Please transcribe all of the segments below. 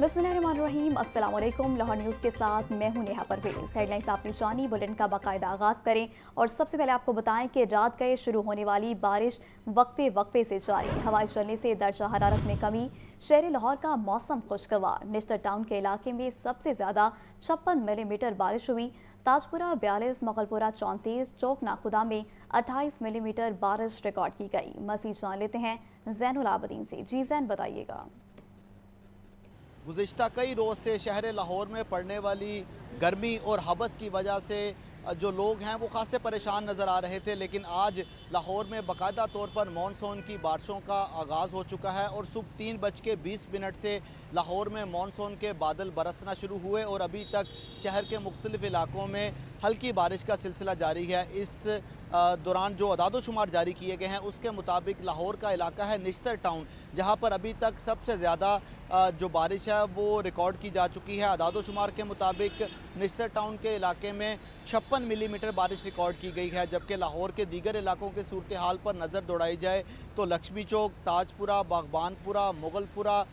बिस्मिल्लाहिर्रहमानिर्रहीम। अस्सलाम वालेकुम। लाहौर न्यूज़ के साथ मैं हूं नेहा परवेज़। हेडलाइंस आपने जानी, बुलेटिन का बाकायदा आगाज़ करें और सबसे पहले आपको बताएं कि रात गए शुरू होने वाली बारिश वक्फे से जारी। हवाएं चलने से दर्जा हरारत में कमी। शहर लाहौर का मौसम खुशगवार। निश्तर टाउन के इलाके में सबसे ज़्यादा 56 मिलीमीटर बारिश हुई। ताजपुरा 42, मुगलपुरा 34, चौक नाखुदा में 28 मिलीमीटर बारिश रिकॉर्ड की गई। मज़ीद जान लेते हैं ज़ैनुल आबदीन से। जी ज़ैन, बताइएगा। गुज़िश्ता कई रोज़ से शहर लाहौर में पड़ने वाली गर्मी और हबस की वजह से जो लोग हैं वो खासे परेशान नज़र आ रहे थे, लेकिन आज लाहौर में बाकायदा तौर पर मानसून की बारिशों का आगाज़ हो चुका है और सुबह 3:20 से लाहौर में मानसून के बादल बरसना शुरू हुए और अभी तक शहर के मुख्तलिफ इलाकों में हल्की बारिश का सिलसिला जारी है। इस दौरान जो अदाद-ओ-शुमार जारी किए गए हैं उसके मुताबिक लाहौर का इलाका है निश्तर टाउन, जहाँ पर अभी तक सबसे ज़्यादा जो बारिश है वो रिकॉर्ड की जा चुकी है। अदाद-ओ-शुमार के मुताबिक निश्तर टाउन के इलाके में 56 मिलीमीटर बारिश रिकॉर्ड की गई है, जबकि लाहौर के दीगर इलाकों के सूरत हाल पर नज़र दौड़ाई जाए तो लक्ष्मी चौक, ताजपुरा, बागबानपुरा, मुगलपुरा,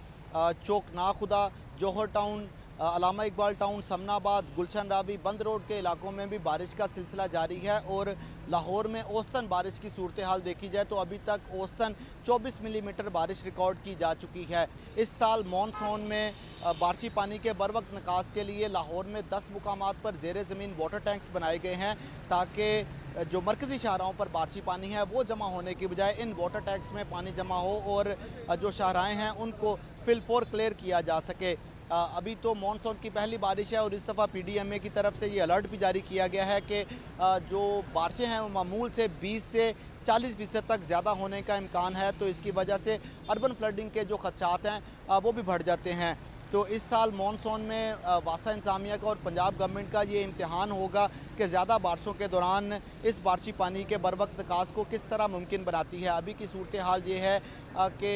चौक नाखुदा, जौहर टाउन, अलामा इकबाल टाउन, समनाबाद, गुलशन रावी, बंद रोड के इलाकों में भी बारिश का सिलसिला जारी है। और लाहौर में औसतन बारिश की सूरत हाल देखी जाए तो अभी तक औसतन 24 मिलीमीटर बारिश रिकॉर्ड की जा चुकी है। इस साल मानसून में बारिशी पानी के बर वक्त निकास के लिए लाहौर में 10 मुकामात पर ज़ेरे ज़मीन वाटर टैंक्स बनाए गए हैं, ताकि जो मरकज़ी शाहराहों पर बारिशी पानी है वो जमा होने की बजाय इन वाटर टैंक्स में पानी जमा हो और जो शाहराएँ हैं उनको फिलफोर क्लियर किया जा सके। अभी तो मानसून की पहली बारिश है और इस दफ़ा PDMA की तरफ से ये अलर्ट भी जारी किया गया है कि जो बारिशें हैं वो मामूल से 20 से 40% तक ज़्यादा होने का इम्कान है, तो इसकी वजह से अर्बन फ्लडिंग के जो खदशात हैं वो भी बढ़ जाते हैं। तो इस साल मानसून में वासा इंतज़ामिया का और पंजाब गवर्नमेंट का ये इम्तिहान होगा कि ज़्यादा बारिशों के दौरान इस बारिशी पानी के बर वक्त निकास को किस तरह मुमकिन बनाती है। अभी की सूरत हाल ये है कि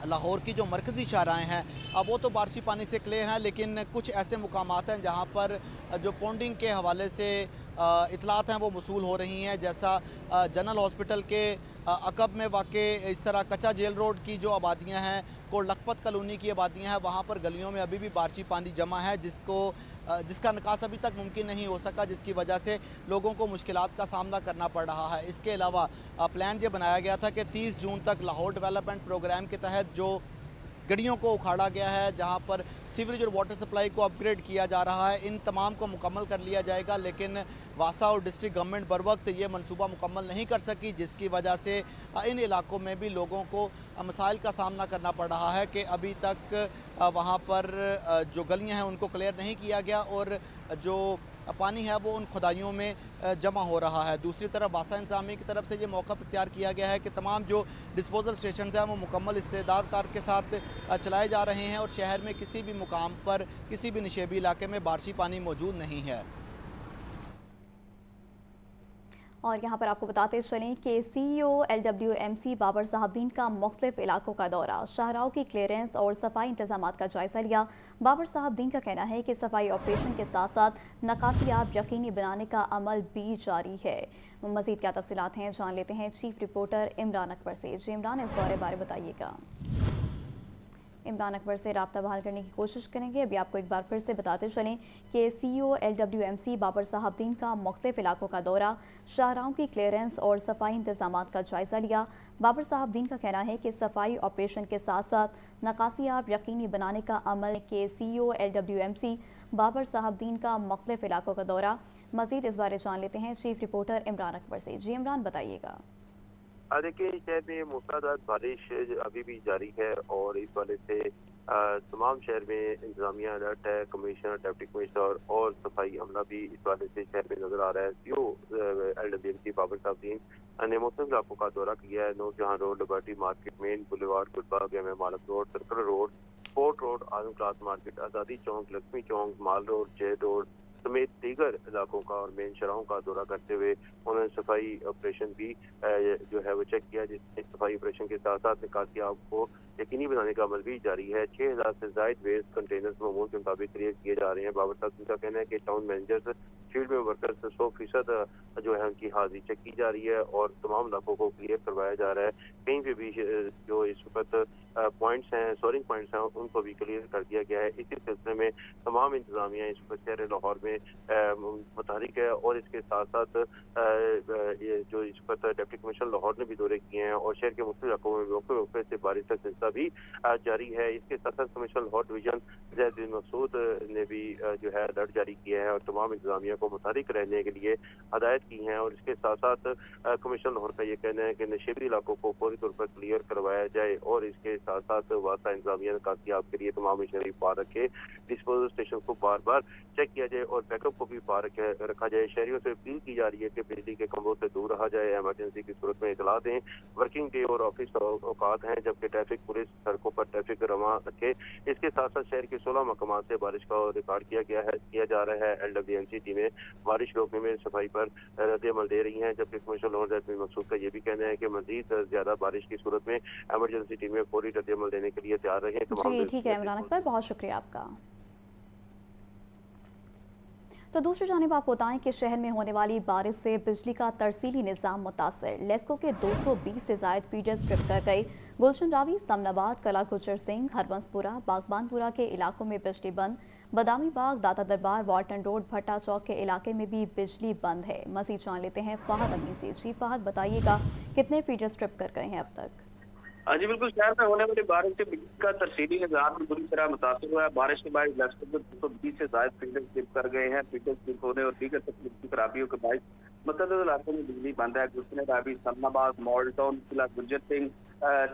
लाहौर की जो मरकज़ी शाहराएँ हैं वो तो बारिशी पानी से क्लियर हैं, लेकिन कुछ ऐसे मुकामात हैं जहाँ पर जो पॉन्डिंग के हवाले से इतलात हैं वो मसूल हो रही हैं। जैसा जनरल हॉस्पिटल के अकब में वाक़े इस तरह कच्चा जेल रोड की जो आबादियाँ हैं, को लखपत कॉलोनी की आबादियाँ हैं, वहाँ पर गलियों में अभी भी बारिशी पानी जमा है जिसका निकास अभी तक मुमकिन नहीं हो सका, जिसकी वजह से लोगों को मुश्किलात का सामना करना पड़ रहा है। इसके अलावा प्लान ये बनाया गया था कि 30 जून तक लाहौर डेवलपमेंट प्रोग्राम के तहत जो गड़ियों को उखाड़ा गया है, जहां पर सीवरेज और वाटर सप्लाई को अपग्रेड किया जा रहा है, इन तमाम को मुकम्मल कर लिया जाएगा, लेकिन वासा और डिस्ट्रिक्ट गवर्नमेंट बर वक्त ये मनसूबा मुकम्मल नहीं कर सकी, जिसकी वजह से इन इलाकों में भी लोगों को मसाइल का सामना करना पड़ रहा है कि अभी तक वहाँ पर जो गलियाँ हैं उनको क्लियर नहीं किया गया और जो पानी है वो उन खुदाइयों में जमा हो रहा है। दूसरी तरफ वासा इंतज़ामिया की तरफ से ये मौक़िफ़ इख्तियार किया गया है कि तमाम जो डिस्पोजल स्टेशन हैं वो मुकम्मल इस्तेदाद कार के साथ चलाए जा रहे हैं और शहर में किसी भी मुकाम पर किसी भी निशेबी इलाके में बारिशी पानी मौजूद नहीं है। और यहाँ पर आपको बताते चलें कि CEO LWMC बाबर साहबदीन का मुख्तलिफ इलाकों का दौरा, शाहराओं की क्लियरेंस और सफाई इंतजामात का जायजा लिया। बाबर साहबदीन का कहना है कि सफाई ऑपरेशन के साथ साथ नकासियाब यकीनी बनाने का अमल भी जारी है। मज़ीद क्या तफसीलात हैं जान लेते हैं चीफ रिपोर्टर इमरान अकबर से। जी इमरान, इस दौरे बारे बताइएगा। इमरान अकबर से रब्ता बहाल करने की कोशिश करेंगे। अभी आपको एक बार फिर से बताते चलें कि CEO LWMC बाबर साहबदीन का मुख्तलिफ इलाकों का दौरा, शाहराओं की क्लियरेंस और सफाई इंतजामात का जायजा लिया। बाबर साहबदीन का कहना है कि सफाई ऑपरेशन के साथ साथ नकासियाब यकीनी बनाने का अमल के CEO LWMC बाबर साहबदीन का मुख्तलिफ इलाकों का दौरा। मज़ीद इस बारे जान लेते हैं चीफ रिपोर्टर इमरान अकबर से। जी इमरान, बताइएगा। देखिए, शहर में मूसलाधार बारिश अभी भी जारी है और इस वाले से तमाम शहर में इंतजामिया अलर्ट है। कमिश्नर, डिप्टी कमिश्नर और सफाई अमला भी इस वाले से शहर में नजर आ रहा है। CEO LWMC बाबर साहबदीन ने मुख्तलिफ इलाकों का दौरा किया है। Noorjahan road, liberty market, main boulevard, Gulbagh, मालक road, circle road, fort road, Azam cloth market, Azadi Chowk, Lakshmi Chowk, mall road, jail road समेत दीगर इलाकों का और मेन शहरों का दौरा करते हुए उन्होंने सफाई ऑपरेशन भी जो है वो चेक किया, जिसमें सफाई ऑपरेशन के साथ साथ निकासियाब को यकीनी बनाने का अमल भी जारी है। 6000 से ज़ायद वेस्ट कंटेनर्स मामूल के मुताबिक क्रिएट किए जा रहे हैं। बाबर साहब का कहना है कि टाउन मैनेजर्स, फील्ड में वर्कर्स 100% जो है उनकी हाजिरी चेक की जा रही है और तमाम इलाकों को क्लियर करवाया जा रहा है। कहीं पे भी जो इस वक्त पॉइंट्स हैं, सोरिंग पॉइंट्स हैं, उनको भी क्लियर कर दिया गया है। इसी सिलसिले में तमाम इंतजामिया इस वक्त शहर लाहौर में मुतहरिक है और इसके साथ साथ ये जो इस वक्त डिप्टी कमिश्नर लाहौर ने भी दौरे किए हैं और शहर के मुख्तलिफ इलाकों में मौके से बारिश का सिलसिला भी जारी है। इसके साथ साथ कमिश्नर लाहौर डिवीजन जैद बिन मकसूद ने भी जो है अलर्ट जारी किया है और तमाम इंतजामिया को मुतहरिक रहने के लिए हदायत की हैं। और इसके साथ साथ कमिश्नर लाहौर का ये कहना है कि नशेबी इलाकों को फौरी तौर पर क्लियर करवाया जाए और इसके साथ साथ वास्ता इंतजामिया निकासियाब के लिए तमाम शहरी बाहर रखे, डिस्पोजल स्टेशन को बार बार चेक किया जाए और बैकअप को भी बाहर रखा जाए। शहरियों से अपील की जा रही है कि बिजली के खंभों से दूर रहा जाए, इमरजेंसी की सूरत में इतला दें। वर्किंग डे और ऑफिस औकात हैं जबकि ट्रैफिक पुलिस सड़कों पर ट्रैफिक रवा रखे। इसके साथ साथ शहर के 16 मकामात से बारिश का रिकॉर्ड किया जा रहा है। LWMC टीमें बारिश रोकने में सफाई पर रद्द-ए-अमल दे रही हैं जबकि कमिश्नर लाहौर जैद बिन मकसूद का ये भी कहना है कि मजीद ज्यादा बारिश की सूरत में इमरजेंसी टीमें फौरी रद्द-ए-अमल देने के लिए तैयार रहे। जी ठीक है इमरान अकबर, बहुत शुक्रिया आपका। तो दूसरी जानिब आप बताएं कि शहर में होने वाली बारिश से बिजली का तरसीली निज़ाम मुतासर। लेस्को के 220 से ज़ायद फीडर्स ट्रिप कर गए। गुलशन रावी, समनाबाद, कला गुजर सिंह, हरबंसपुरा, बागबानपुरा के इलाकों में बिजली बंद। बदामी बाग, दाता दरबार, वाल्टन रोड, भट्टा चौक के इलाके में भी बिजली बंद है। मज़ीद जान लेते हैं फ़हद अमीन से। जी फ़हद, बताइएगा कितने फीडर्स ट्रिप कर गए हैं अब तक? जी बिल्कुल, शहर में होने वाली बारिश से बिजली का तरसीली निज़ाम बुरी तरह मुतासर हुआ है। बारिश के बाद लेस्को में 220 से ज़ायद फीडर स्लिप कर गए हैं। फीडर स्लिप होने और दीगर तकनीकी खराबियों के बायस मुतअद्दिद इलाकों में बिजली बंद है। गुलशन रावी, समनाबाद, मॉडल टाउन, किला गुजर सिंह,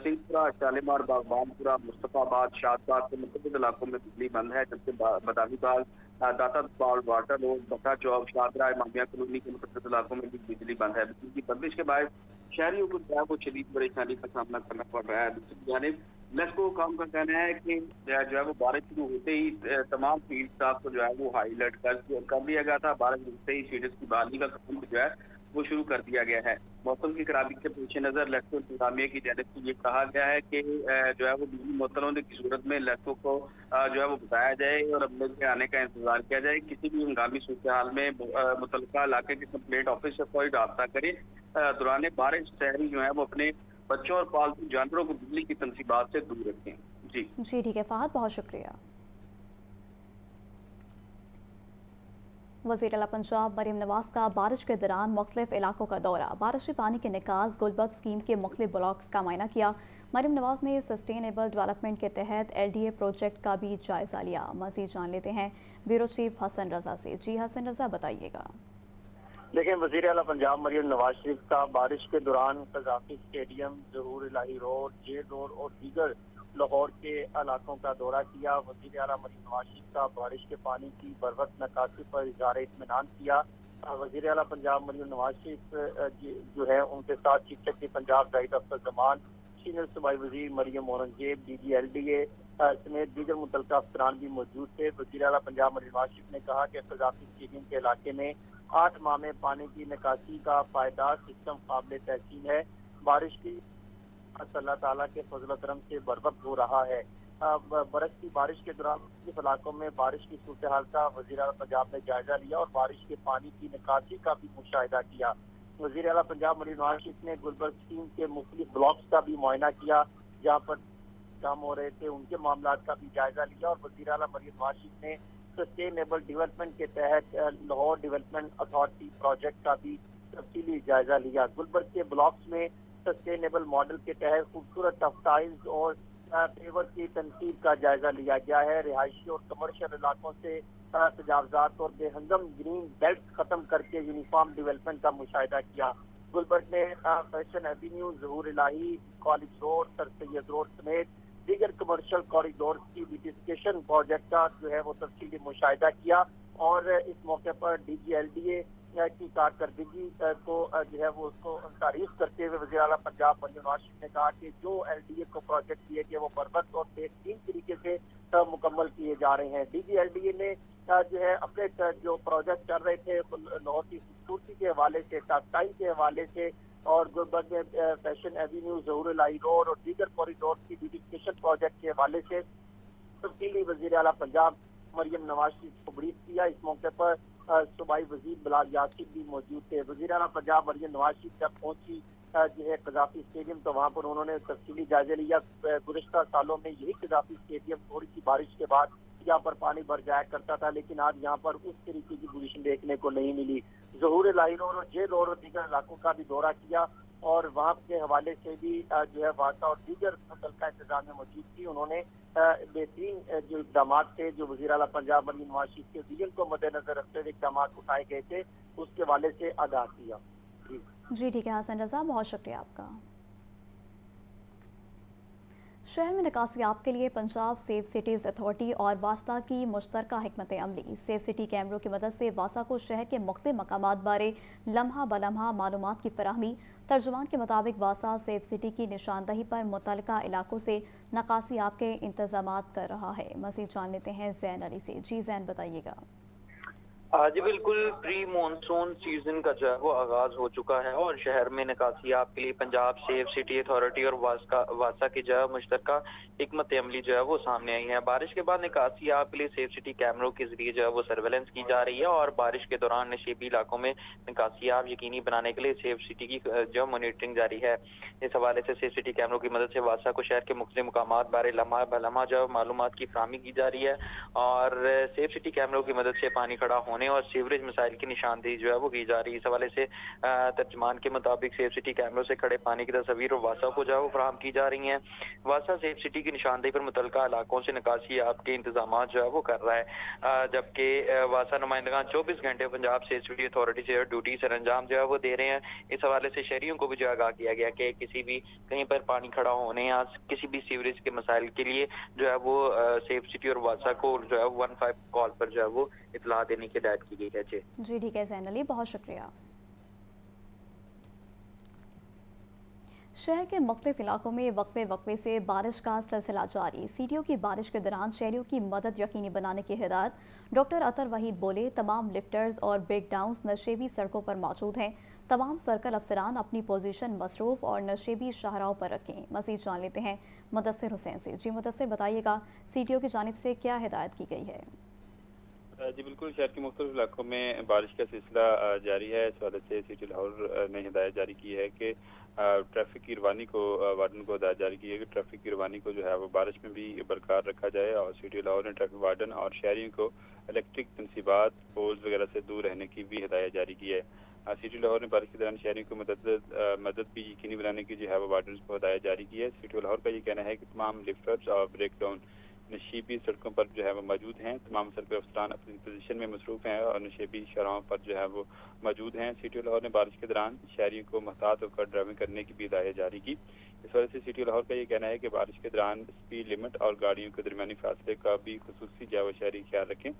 सिंहपुरा, शालीमार, बागबानपुरा, मुस्तफाबाद, शादबाद के मुतअद्दिद इलाकों में बिजली बंद है जबकि बदामी बाग, दाता दरबार, वाटर रोड, भट्टा चौक, शादरा, इमामिया कॉलोनी के मुतअद्दिद इलाकों में भी बिजली बंद है। बिजली की बंदिश के बाद शहरियों को जो है वो शदीद परेशानी का सामना करना पड़ रहा है। दूसरी जानिब लेस्को काम का कहना है कि जो है वो बारिश शुरू होते ही तमाम फील्ड स्टाफ को जो है वो हाई अलर्ट कर दिया गया था। बारिश होते ही फील्ड्स की बहाली का काम जो है वो शुरू कर दिया गया है। मौसम की खराबी के पेश नज़र लेस्को इंतजामिया की जानिब से ये कहा गया है कि जो है वो बिजली मुअत्तल होने की सूरत में लेस्को को जो है वो बताया जाए और अमले के आने का इंतजार किया जाए। किसी भी हंगामी सूरत हाल में मुतल्लिका इलाके के कंप्लेंट ऑफिस से कोई राब्ता करे। दौरान बारिश शहरी जो है वो अपने बच्चों और पालतू जानवरों को बिजली की तनसीबात से दूर रखें। जी ठीक है फ़हद, बहुत शुक्रिया। वज़ीर आला पंजाब मरीम नवाज का बारिश के दौरान मुख्तलिफ इलाकों का दौरा। बारिशी पानी के निकास गुलबर्ग स्कीम के मुख्तलिफ ब्लॉक्स का मायना किया। मरीम नवाज ने सस्टेनेबल डेवलपमेंट के तहत LDA प्रोजेक्ट का भी जायज़ा लिया। मज़ीद जान लेते हैं ब्यूरो चीफ हसन रजा से। जी हसन रजा, बताइएगा। देखें, वज़ीर आला पंजाब मरीम नवाज शरीफ का बारिश के दौरान कज़ाकी स्टेडियम, ज़हूर इलाही रोड, जेल रोड और दीगर लाहौर के इलाकों का दौरा किया। वज़ीर आला मरीम नवाज शरीफ का बारिश के पानी की बरवक्त निकासी पर इज़हार इत्मीनान किया। वज़ीर आला पंजाब मरीम नवाज शरीफ जो है उनके साथ chief secretary Punjab Zahid Akhtar Zaman, senior सूबाई वज़ीर मरियम औरंगजेब, DG LDA समेत दीगर मुतल्लिका अफसरान भी मौजूद थे। वज़ीर आला पंजाब मरीम नवाज शरीफ ने कहा कि कज़ाकी स्टेडियम के इलाके में 8 माह में पानी की निकासी का पायदार सिस्टम काबिल तहसीन है। बारिश की अल्लाह ताला के फजल करम से बरवक्त हो रहा है। बरस की बारिश के दौरान मुख्तलिफ इलाकों में बारिश की सूरत हाल का वज़ीर आला पंजाब ने जायजा लिया और बारिश के पानी की निकासी का भी मुशाहिदा किया। वज़ीर आला पंजाब मरीम नवाज शरीफ ने गुलबर्ग स्कीम के मुख्तलिफ ब्लॉक्स का भी मुआयना किया जहाँ पर काम हो रहे थे, उनके मामलात का भी जायजा लिया और वज़ीर आला मरीम नवाज शरीफ ने सस्टेनेबल डेवलपमेंट के तहत लाहौर डेवलपमेंट अथॉरिटी प्रोजेक्ट का भी तफसीली जायजा लिया। गुलबर्ग के ब्लॉक्स में सस्टेनेबल मॉडल के तहत खूबसूरत टफ्टाइल्स और पेवर की तनसीब का जायजा लिया गया है। रिहायशी और कमर्शियल इलाकों से तजावजात और बेहंगम ग्रीन बेल्ट खत्म करके यूनिफॉर्म डेवलपमेंट का मुशाहिदा किया। गुलबर्ग ने fashion avenue, Zahoor Elahi, college road, sir Syed road समेत दीगर कमर्शियल कॉरिडोर की ब्यूटिफिकेशन प्रोजेक्ट का जो है वो तफसीली मुशाहिदा किया और इस मौके पर DG LDA की कारकर्दगी को जो है वो उसको तारीफ करते हुए वज़ीर आला पंजाब मरीम नवाज शरीफ ने कहा कि जो LDA को प्रोजेक्ट दिए गए वो बरवक्त और बेहतरीन तरीके से मुकम्मल किए जा रहे हैं। DG LDA ने जो है अपने जो प्रोजेक्ट कर रहे थे लाहौर की खूबसूरती के हवाले से, टफ्टाइल के हवाले से और गुलबर्ग में फैशन एवेन्यू, ज़हूर इलाही रोड और दीगर कॉरिडोर की ब्यूटिफिकेशन प्रोजेक्ट के हवाले से तफसीली वज़ीर आला पंजाब मरीम नवाज शरीफ को ब्रीफ किया। इस मौके पर सूबाई वज़ीर बिलाल यासिर भी मौजूद थे। वज़ीर आला पंजाब मरीम नवाज शरीफ जब पहुंची جو ہے قذافی اسٹیڈیم، تو وہاں پر انہوں نے تفصیلی جائزہ لیا۔ گزشتہ سالوں میں یہی قذافی اسٹیڈیم تھوڑی سی بارش کے بعد یہاں پر پانی بھر جایا کرتا تھا، لیکن آج یہاں پر اس طریقے کی پوزیشن دیکھنے کو نہیں ملی۔ ظہور الہی روڈ اور جے روڈ اور دیگر علاقوں کا بھی دورہ کیا اور وہاں کے حوالے سے بھی جو ہے واسطہ اور دیگر متعلقہ انتظامیہ موجود تھی۔ انہوں نے بہترین جو اقدامات تھے جو وزیر اعلیٰ پنجاب مریم نواز شریف کے ویژن کو مد نظر رکھتے ہوئے اقدامات اٹھائے گئے تھے، اس کے حوالے سے آگاہ کیا۔ جی ٹھیک ہے حسن رضا، بہت شکریہ آپ کا۔ شہر میں نکاسیاب کے لیے پنجاب سیف سٹیز اتھارٹی اور واسطہ کی مشترکہ حکمت عملی۔ سیف سٹی کیمروں کی مدد سے واسطہ کو شہر کے مختلف مقامات بارے لمحہ بلمحہ معلومات کی فراہمی۔ ترجمان کے مطابق واسطہ سیف سٹی کی نشاندہی پر متعلقہ علاقوں سے نکاسیاب کے انتظامات کر رہا ہے۔ مزید جان لیتے ہیں زین علی سے۔ جی زین، بتائیے گا۔ جی بالکل، پری مونسون سیزن کا جو ہے وہ آغاز ہو چکا ہے اور شہر میں نکاسیاب کے لیے پنجاب سیف سٹی اتھارٹی اور واسطہ کی جو ہے مشترکہ حکمت عملی جو ہے وہ سامنے آئی ہے۔ بارش کے بعد نکاسیاب کے لیے سیف سٹی کیمروں کے ذریعے جو ہے وہ سرویلنس کی جا رہی ہے اور بارش کے دوران نشیبی علاقوں میں نکاسیاب یقینی بنانے کے لیے سیف سٹی کی جو مانیٹرنگ جاری ہے۔ اس حوالے سے سیف سٹی کیمروں کی مدد سے واسطہ کو شہر کے مختلف مقامات بارے لمحہ بلمحہ جو معلومات کی فراہمی کی جا رہی ہے اور سیف سٹی کیمروں کی مدد سے پانی کھڑا ہونے اور سیوریج مسائل کی نشاندہی جو ہے وہ کی جا رہی ہے۔ اس حوالے سے ترجمان کے مطابق سیف سٹی کیمروں سے کھڑے پانی کی تصاویر اور واسطہ کو جو ہے وہ فراہم کی جا رہی ہیں۔ واسطہ سیف سٹی کی نشاندہی پر متعلقہ علاقوں سے نکاسی آپ کے انتظامات جو ہے وہ کر رہا ہے، جبکہ واسطہ نمائندگان 24 گھنٹے پنجاب سیف سٹی اتھارٹی سے ڈیوٹی سر انجام جو ہے وہ دے رہے ہیں۔ اس حوالے سے شہریوں کو بھی جو آگاہ کیا گیا کہ کسی بھی کہیں پر پانی کھڑا ہونے یا کسی بھی سیوریج کے مسائل کے لیے جو ہے وہ سیف سٹی اور واسطہ کو جو ہے 15 کال پر جو ہے وہ اطلاع دینے کی ہدایت کی گئی ہے۔ جی ٹھیک ہے زین علی، بہت شکریہ۔ شہر کے مختلف علاقوں میں وقفے وقفے سے بارش کا سلسلہ جاری۔ سیٹیوں کی بارش کے دوران شہریوں کی مدد یقینی بنانے کی ہدایت۔ ڈاکٹر اطہر وحید بولے، تمام لفٹرز اور بریک ڈاؤنز نشیبی سڑکوں پر موجود ہیں۔ تمام سرکل افسران اپنی پوزیشن مصروف اور نشیبی شاہراہوں پر رکھیں۔ مزید جان لیتے ہیں مدثر حسین سے۔ جی مدثر، بتائیے گا سیٹیوں کی جانب سے کیا ہدایت کی گئی ہے؟ جی بالکل، شہر کے مختلف علاقوں میں بارش کا سلسلہ جاری ہے۔ اس وجہ سے سٹی لاہور نے ہدایت جاری کی ہے کہ ٹریفک کی روانی کو وارڈن کو ہدایت جاری کی ہے کہ ٹریفک کی روانی کو جو ہے وہ بارش میں بھی برقرار رکھا جائے اور سٹی لاہور نے ٹریفک وارڈن اور شہریوں کو الیکٹرک تنصیبات پولز وغیرہ سے دور رہنے کی بھی ہدایت جاری کی ہے۔ سٹی لاہور نے بارش کے دوران شہریوں کو مدد بھی یقینی بنانے کی جو ہے وہ وارڈنز کو ہدایت جاری کی ہے۔ سٹی لاہور کا یہ کہنا ہے کہ تمام لفٹرز اور بریک ڈاؤن نشیبی سڑکوں پر جو ہے وہ موجود ہیں۔ تمام سرکل افسران اپنی پوزیشن میں مصروف ہیں اور نشیبی شاہراہوں پر جو ہے وہ موجود ہیں۔ سٹی لاہور نے بارش کے دوران شہریوں کو محتاط ہو کر ڈرائیونگ کرنے کی بھی ہدایت جاری کی۔ اس وجہ سے سٹی لاہور کا یہ کہنا ہے کہ بارش کے دوران اسپیڈ لمٹ اور گاڑیوں کے درمیانی فاصلے کا بھی خصوصی جو ہے وہ شہری خیال رکھیں۔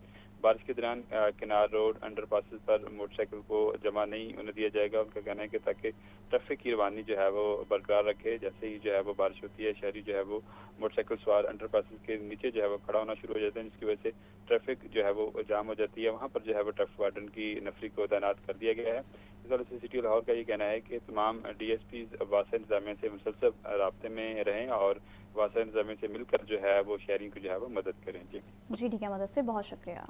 بارش کے دوران کنار روڈ انڈر پاسز پر موٹر سائیکل کو جمع نہیں ہونے دیا جائے گا۔ ان کا کہنا ہے کہ تاکہ ٹریفک کی روانی جو ہے وہ برقرار رکھے، جیسے ہی جو ہے وہ بارش ہوتی ہے شہری جو ہے وہ موٹر سائیکل سوار انڈر پاسز کے نیچے جو ہے وہ کھڑا ہونا شروع ہو جاتے ہیں، جس کی وجہ سے ٹریفک جو ہے وہ جام ہو جاتی ہے۔ وہاں پر جو ہے وہ ٹریفک وارڈن کی نفری کو تعینات کر دیا گیا ہے۔ اس وجہ سے سٹی لاہور کا یہ کہنا ہے کہ تمام ڈی ایس پیز واسطہ انتظامیہ سے مسلسل رابطے میں رہیں اور واسطہ انتظامیہ سے مل کر جو ہے وہ شہریوں کو جو ہے وہ مدد کریں۔ جی ٹھیک ہے مدد سے، بہت شکریہ۔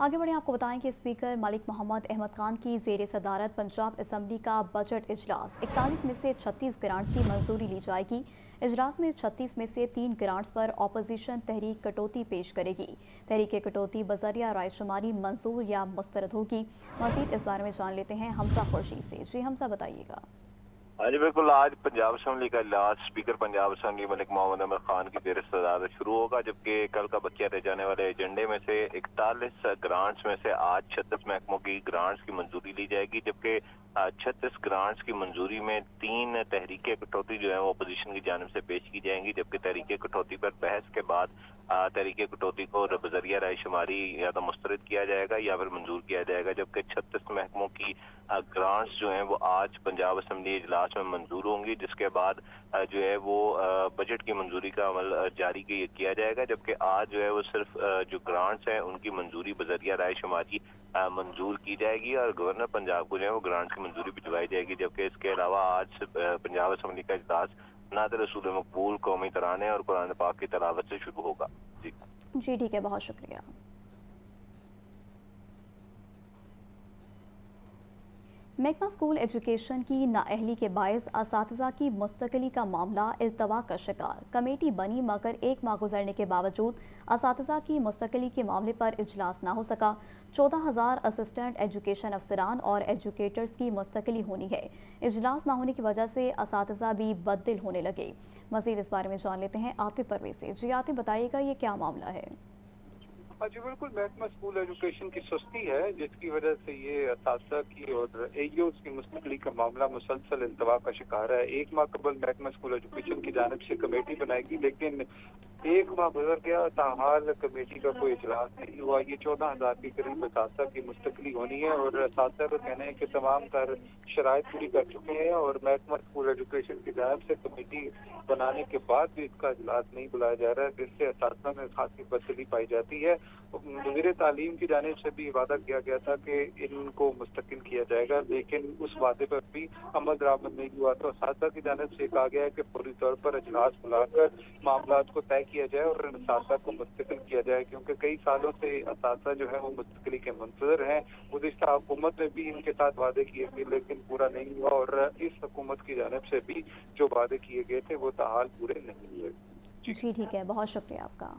آگے بڑھیں، آپ کو بتائیں کہ اسپیکر ملک محمد احمد خان کی زیر صدارت پنجاب اسمبلی کا بجٹ اجلاس 41 میں سے 36 گرانٹس کی منظوری لی جائے گی۔ اجلاس میں 36 میں سے 3 گرانٹس پر اپوزیشن تحریک کٹوتی پیش کرے گی۔ تحریک کٹوتی بذریعہ رائے شماری منظور یا مسترد ہوگی۔ مزید اس بارے میں جان لیتے ہیں حمزہ خورشید سے۔ جی حمزہ، بتائیے گا۔ جی بالکل، آج پنجاب اسمبلی کا اجلاس اسپیکر پنجاب اسمبلی ملک محمد احمد خان کی زیر صدارت شروع ہوگا، جبکہ کل کا بقیہ رہ جانے والے ایجنڈے میں سے 41 گرانٹس میں سے آج 36 محکموں کی گرانٹس کی منظوری لی جائے گی، جبکہ 36 گرانٹس کی منظوری میں 3 تحریک کٹوتی جو ہیں وہ اپوزیشن کی جانب سے پیش کی جائیں گی، جبکہ تحریک کٹوتی پر بحث کے بعد تحریک کٹوتی کو بذریعہ رائے شماری یا تو مسترد کیا جائے گا یا پھر منظور کیا جائے گا، جبکہ 36 محکموں کی گرانٹس جو ہیں وہ آج پنجاب اسمبلی اجلاس میں منظور ہوں گی، جس کے بعد جو ہے وہ بجٹ کی منظوری کا عمل جاری کیا جائے گا، جبکہ آج جو ہے وہ صرف جو گرانٹس ہیں ان کی منظوری بذریعہ رائے شماری منظور کی جائے گی اور گورنر پنجاب کو جو ہے وہ گرانٹس کی منظوری بھجوائی جائے گی، جبکہ اس کے علاوہ آج پنجاب اسمبلی کا اجلاس نعت رسول مقبول، قومی ترانے اور قرآن پاک کی تلاوت سے شروع ہوگا۔ جی ٹھیک ہے، بہت شکریہ۔ महकमा स्कूल एजुकेशन की नाअहली के बायस असातिज़ा की मुस्तकिली का मामला इल्तवा का शिकार। कमेटी बनी मगर एक माह गुजरने के बावजूद असातिज़ा की मुस्तकिली के मामले पर इजलास ना हो सका। 14,000 असिस्टेंट एजुकेशन अफसरान और एजुकेटर्स की मुस्तकिली होनी है। इजलास ना होने की वजह से असातिज़ा भी बददिल होने लगे। मज़ीद इस बारे में जान लेते हैं आतिफ परवेज से। जी आतिफ, बताइएगा ये क्या मामला है? जी बिल्कुल, महकमा स्कूल एजुकेशन की सुस्ती है जिसकी वजह से ये असातिज़ा की और एईओज़ की मुस्तकिली का मामला मुसलसल इल्तवा का शिकार है। एक माह कबल महकमा स्कूल एजुकेशन की जानिब से कमेटी बनाएगी, लेकिन एक माह गुजर गया, ताहाल कमेटी का कोई इजलास नहीं हुआ। ये 14,000 के करीब असातिज़ा की मुस्तकिली होनी है और असातिज़ा का कहना है कि तमाम तर शराइत पूरी कर चुके हैं और महकमा स्कूल एजुकेशन की जानिब से कमेटी बनाने के बाद भी इसका इजलास नहीं बुलाया जा रहा है, जिससे असातिज़ा में खासी बददिली पाई जाती है। वज़ीर तालीम की जानिब से भी वादा किया गया था कि इनको मुस्तकिल किया जाएगा, लेकिन उस वादे पर भी अमल दरामद नहीं हुआ। तो असातिज़ा की जानिब से कहा गया है कि फौरी तौर पर इजलास बुलाकर मामला को तय किया जाए और असातिज़ा को मुस्तकिल किया जाए, क्योंकि कई सालों से असातिज़ा जो है वो मुस्तकिली के मंतज़र हैं। गुज़िश्ता हुकूमत ने भी इनके साथ वादे किए थे, लेकिन पूरा नहीं हुआ और इस हुकूमत की जानिब से भी जो वादे किए गए थे वो ताहाल पूरे नहीं हुए। जी ठीक है, बहुत शुक्रिया आपका।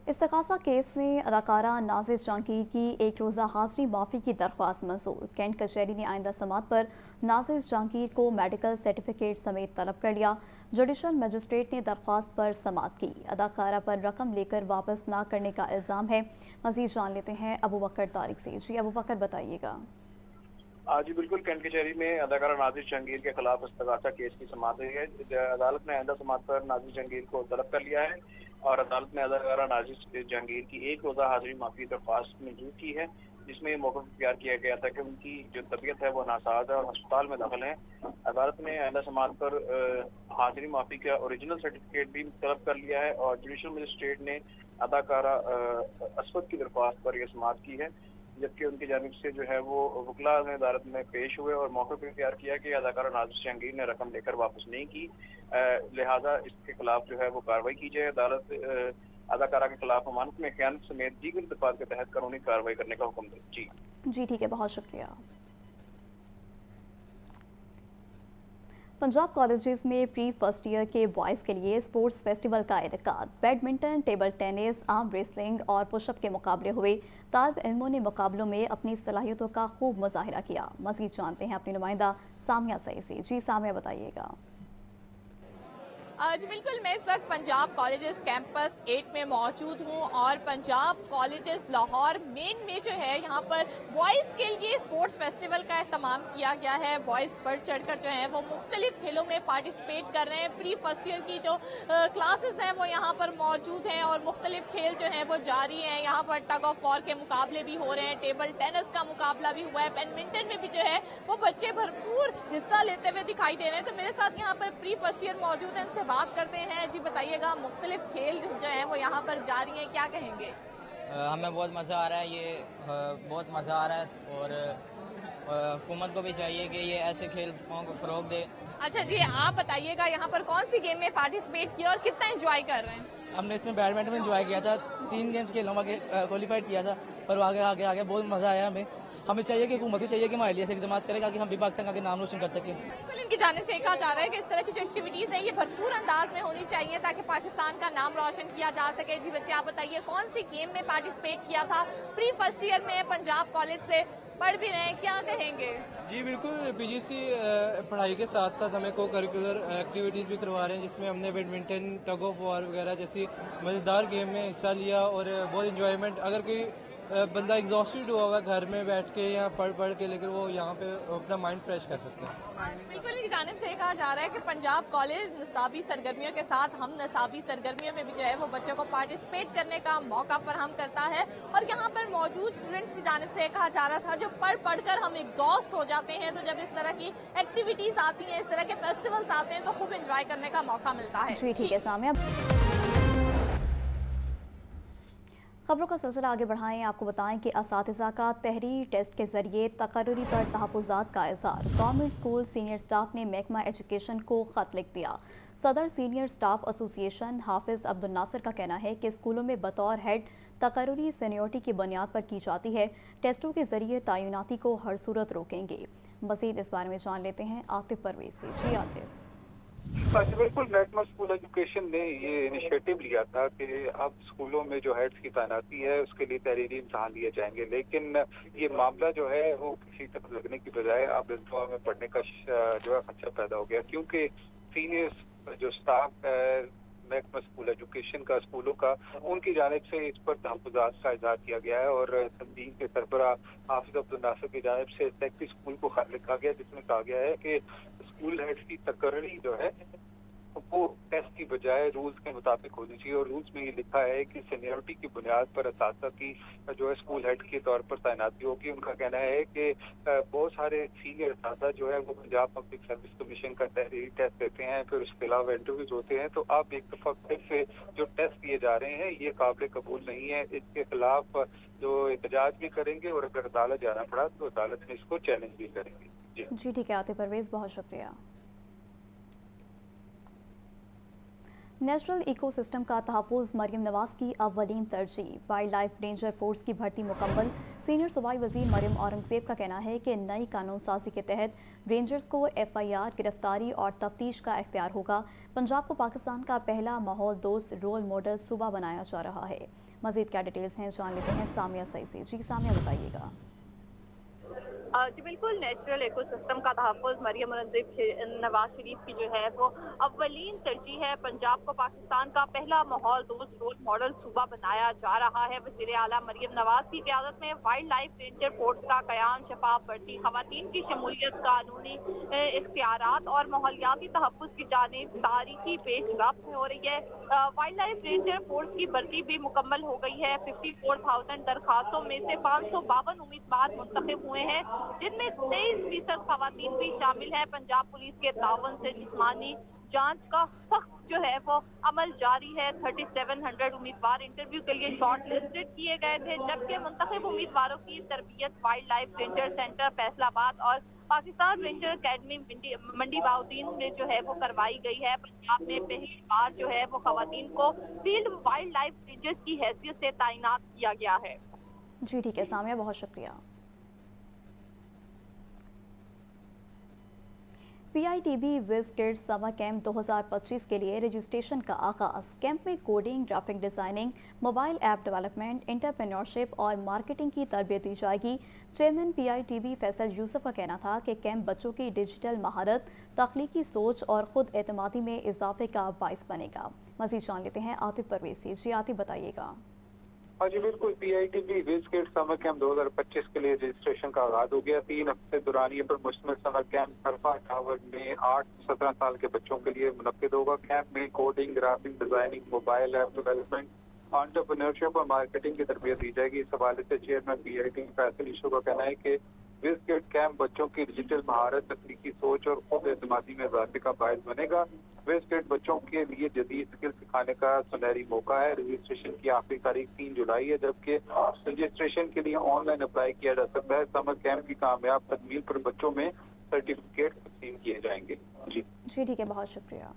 इस्तग़ासा केस में अदाकारा नाज़िर जहांगीर की एक रोज़ा हाज़री माफ़ी की दरख्वास्त मंजूर। कैंट कचहरी ने आइंदा समात पर नाज़िर जहांगीर को मेडिकल सर्टिफिकेट समेत तलब कर लिया। जुडिशल मजिस्ट्रेट ने दरख्वास्त पर समात की। अदाकारा पर रकम लेकर वापस ना करने का इल्ज़ाम है। मज़ीद जान लेते हैं अबू बकर तारिक से। जी अबू बकर, बताइएगा। जी बिल्कुल, कैंट कचहरी में अदाकारा नाज़िर जहांगीर के खिलाफ इस्तग़ासा केस की समाअत हुई है। अदालत ने आइंदा समाअत पर नाज़िर जहांगीर को तलब कर लिया है और अदालत ने अदाकारा नाज़िर जहांगीर की एक रोज़ा हाज़री माफ़ी दरख्वास्त मंजूर की है, जिसमें ये मौक़िफ़ इख्तियार किया गया था कि उनकी जो तबीयत है वो नासाज है और अस्पताल में दाखिल है। अदालत ने आइंदा समाअत पर हाज़री माफ़ी का ओरिजिनल सर्टिफिकेट भी तलब कर लिया है और जुडिशल मजिस्ट्रेट ने अदाकारा असवद की दरख्वास्त पर यह समाअत की है, जबकि उनकी जानिब से जो है वो वकला ने अदालत में पेश हुए और मौके पर इख्तियार किया कि अदाकारा नाज़िर जहांगीर ने रकम लेकर वापस नहीं की, लिहाजा इसके खिलाफ जो है वो कार्रवाई की जाए। अदालत अदाकारा के खिलाफ अमानत में खयानत समेत दीगर दफात के तहत कानूनी कार्रवाई करने का हुक्म दे। जी ठीक है, बहुत शुक्रिया। पंजाब कॉलेजेस में प्री फर्स्ट ईयर के बॉयज़ के लिए स्पोर्ट्स फेस्टिवल का इनेकाद। Badminton, table tennis, arm wrestling और पुशअप के मुकाबले हुए। तालिब इल्मों ने मुकाबलों में अपनी सलाहियतों का खूब मुजाहिरा किया। मज़ीद जानते हैं अपनी नुमाइंदा सामिया सईद से। जी सामिया, बताइएगा। जी बिल्कुल, मैं इस वक्त पंजाब कॉलेजेस कैंपस 8 में मौजूद हूँ और पंजाब कॉलेजेस लाहौर मेन में जो है यहाँ पर बॉयज़ के लिए स्पोर्ट्स फेस्टिवल का एहतमाम किया गया है। बॉयज़ बढ़ चढ़कर जो है वो मुख्तलिफ खेलों में पार्टिसिपेट कर रहे हैं। प्री फर्स्ट ईयर की जो क्लासेस हैं वो यहाँ पर मौजूद हैं और मुख्तलिफ खेल जो हैं वो जारी हैं। यहाँ पर टग ऑफ वॉर के मुकाबले भी हो रहे हैं, टेबल टेनिस का मुकाबला भी हुआ है, बैडमिंटन में भी जो है वो बच्चे भरपूर हिस्सा लेते हुए दिखाई दे रहे हैं। तो मेरे साथ यहाँ पर प्री फर्स्ट ईयर मौजूद हैं, बात करते हैं। जी बताइएगा, मुख्तलिफ खेल जो है वो यहाँ पर जारी हैं, क्या कहेंगे? हमें बहुत मज़ा आ रहा है, ये बहुत मज़ा आ रहा है और हुकूमत को भी चाहिए कि ये ऐसे खेल को फ़रोग दे। अच्छा जी, आप बताइएगा यहाँ पर कौन सी गेम में पार्टिसिपेट किया और कितना एंजॉय कर रहे हैं? हमने इसमें बैडमिंटन में एंजॉय किया था, 3 गेम्स खेलों में क्वालिफाइड किया था, पर आगे आगे आगे बहुत मज़ा आया। हमें चाहिए कि हुकूमत को चाहिए कि हमारे लिए इकदाम करेगा कि हम भी पाकिस्तान का नाम रोशन कर सकें। बिल्कुल, इनकी जाने से कहा जा रहा है कि इस तरह की जो एक्टिविटीज है ये भरपूर अंदाज में होनी चाहिए ताकि पाकिस्तान का नाम रोशन किया जा सके। जी बच्चे, आप बताइए कौन सी गेम में पार्टिसिपेट किया था? प्री फर्स्ट ईयर में पंजाब कॉलेज से पढ़ भी रहे हैं, क्या कहेंगे? जी बिल्कुल, पीजीसी पढ़ाई के साथ साथ हमें को करिकुलर एक्टिविटीज़ भी करवा रहे हैं, जिसमें हमने बैडमिंटन, टग ऑफ वॉर वगैरह जैसी मज़ेदार गेम में हिस्सा लिया और बहुत इंजॉयमेंट। अगर कोई बंदा एग्जॉस्टेड हुआ हुआ घर में बैठ के या पढ़ के, लेकिन वो यहाँ पे अपना माइंड फ्रेश कर सकते हैं। बिल्कुल, इनकी जानिब से कहा जा रहा है कि पंजाब कॉलेज निसाबी सरगर्मियों के साथ हम निसाबी सरगर्मियों में भी जो है वो बच्चों को पार्टिसिपेट करने का मौका फराहम करता है। और यहाँ पर मौजूद स्टूडेंट्स की जानिब से कहा जा रहा था जो पढ़ हम एग्जॉस्ट हो जाते हैं, तो जब इस तरह की एक्टिविटीज आती हैं, इस तरह के फेस्टिवल्स आते हैं तो खूब इंजॉय करने का मौका मिलता है। जी ठीक है सामिया। खबरों का सिलसिला आगे बढ़ाएं। आपको बताएं कि असातिज़ा का तहरीरी टेस्ट के जरिए तकर्रुरी पर तहफ़्फ़ुज़ात का इज़हार। गवर्नमेंट स्कूल सीनियर स्टाफ ने महकमा एजुकेशन को ख़त लिख दिया। सदर सीनियर स्टाफ एसोसिएशन हाफिज़ अब्दुल नासिर का कहना है कि स्कूलों में बतौर हेड तकर्रुरी सीनियरिटी की बुनियाद पर की जाती है। टेस्टों के जरिए तैनाती को हर सूरत रोकेंगे। मज़ीद इस बारे में जान लेते हैं आतिफ परवेज से। जी आतिफ। बिल्कुल, महकमा स्कूल एजुकेशन ने ये इनिशिएटिव लिया था कि अब स्कूलों में जो हेड्स की तैनाती है उसके लिए तहरीरी इम्तहान लिए जाएंगे, लेकिन ये मामला जो है वो किसी तक लगने की बजाय अब इल्तवा में पड़ने का जो है खदशा पैदा हो गया, क्योंकि सीनियर जो स्टाफ है महकमा स्कूल एजुकेशन का, स्कूलों का, उनकी जानिब से इस पर तहफ़्फ़ुज़ात का इज़हार किया गया है और तंजीम के सरबराह हाफिज़ अब्दुल नासिर की जानिब से सेक्रेटरी स्कूल को खत लिखा गया, जिसमें कहा गया है कि स्कूल हेड्स की तकर्री जो है वो टेस्ट की बजाय रूल्स के मुताबिक होनी चाहिए। और रूल्स में ये लिखा है कि सीनियरिटी की बुनियाद पर असातिज़ा की जो है स्कूल हेड के तौर पर तैनाती होगी। उनका कहना है कि बहुत सारे सीनियर असातिज़ा जो है वो पंजाब पब्लिक सर्विस कमीशन का तहरीरी टेस्ट देते हैं, फिर उसके अलावा इंटरव्यूज होते हैं। तो अब एक दफ़ा फिर से जो टेस्ट किए जा रहे हैं ये काबिल कबूल नहीं है। इसके खिलाफ जो एहतजाज भी करेंगे और अगर अदालत जाना पड़ा तो अदालत में इसको चैलेंज भी करेंगे। जी ठीक है आतिफ परवेज, बहुत शुक्रिया। नेचुरल इकोसिस्टम का तहफ़्फ़ुज़ मरियम नवाज़ की अव्वलीन तरजीह। वाइल्ड लाइफ रेंजर फोर्स की भर्ती मुकम्मल। सीनियर सूबाई वज़ीर मरियम औरंगज़ेब का कहना है कि नई कानून साज़ी के तहत रेंजर्स को FIR, गिरफ्तारी और तफ्तीश का इख्तियार होगा। पंजाब को पाकिस्तान का पहला माहौल दोस्त रोल मॉडल सूबा बनाया जा रहा है। मज़ीद क्या डिटेल्स हैं जान लेते हैं सामिया सईद से। जी सामिया, बताइएगा। जी बिल्कुल, नेचुरल इकोसिस्टम का तहफ़्फ़ुज़ मरियम औरंगज़ेब नवाज शरीफ की जो है वो अव्वलीन तरजीह है। पंजाब को पाकिस्तान का पहला माहौल दोस्त रोल मॉडल सूबा बनाया जा रहा है। वज़ीर आला मरियम नवाज की क़यादत में वाइल्ड लाइफ रेंजर फोर्स का क़याम, शफाफ भर्ती, ख़वातीन की शमूलियत, कानूनी इख्तियारात और माहौलियाती तहफ़्फ़ुज़ की जानिब तारीखी पेशरफ्त हो रही है। वाइल्ड लाइफ रेंजर फोर्स की भर्ती भी मुकम्मल हो गई है। 54,000 दरखास्तों में से 552 उम्मीदवार मुंतखब हुए हैं, जिनमें 23% खवातीन भी शामिल है। पंजाब पुलिस के तावन से जिस्मानी जांच का सख्त जो है वो अमल जारी है। 3700 उम्मीदवार इंटरव्यू के लिए शॉर्ट लिस्टेड किए गए थे, जबकि मुंतखब उम्मीदवारों की तरबियत wild life ranger centre Faisalabad और पाकिस्तान रेंजर अकेडमी मंडी बाउद्दीन में जो है वो करवाई गई है। पंजाब में पहली बार जो है वो खवातीन को फील्ड वाइल्ड लाइफ रेंजर्स की हैसियत से तैनात किया गया है। जी ठीक है सामिया, बहुत शुक्रिया। PITB विज़ किड्स समर कैंप 2025 के लिए रजिस्ट्रेशन का आगाज़। कैंप में coding, graphic designing, mobile app development, entrepreneurship और मार्केटिंग की तरबियत दी जाएगी। चेयरमैन PITB फैसल यूसुफ का कहना था कि कैंप बच्चों की डिजिटल महारत, तख्लीकी सोच और ख़ुद एतमादी में इजाफे का बाइस बनेगा। मज़ीद जान लेते हैं आतिफ परवेज से। जी आतिफ, बताइएगा। हाँ जी बिल्कुल, PITB विज़ किड्स समर कैंप 2025 के लिए रजिस्ट्रेशन का आगाज हो गया। 3 हफ्ते दौरानिए पर मुश्तमिल समर कैंप हरफा टावर में 8 से 17 साल के बच्चों के लिए मुनक्किद होगा। कैंप में coding, graphic designing, mobile app development, entrepreneurship और मार्केटिंग की तरबियत दी जाएगी। इस हवाले से चेयरमैन PITB फैसल यूसुफ का कहना है कि विज़ किड्स कैंप बच्चों की डिजिटल महारत, तकनीकी सोच और खुद एतमादी में इजाफे का बायस बनेगा। विज़ किड्स बच्चों के लिए जदीद स्किल सिखाने का सुनहरी मौका है। रजिस्ट्रेशन की आखिरी तारीख 3 जुलाई है, जबकि रजिस्ट्रेशन के लिए ऑनलाइन अप्लाई किया जा सकता है। समर कैंप की कामयाब तकमील पर बच्चों में सर्टिफिकेट तकसीम किए जाएंगे। जी ठीक है, बहुत शुक्रिया।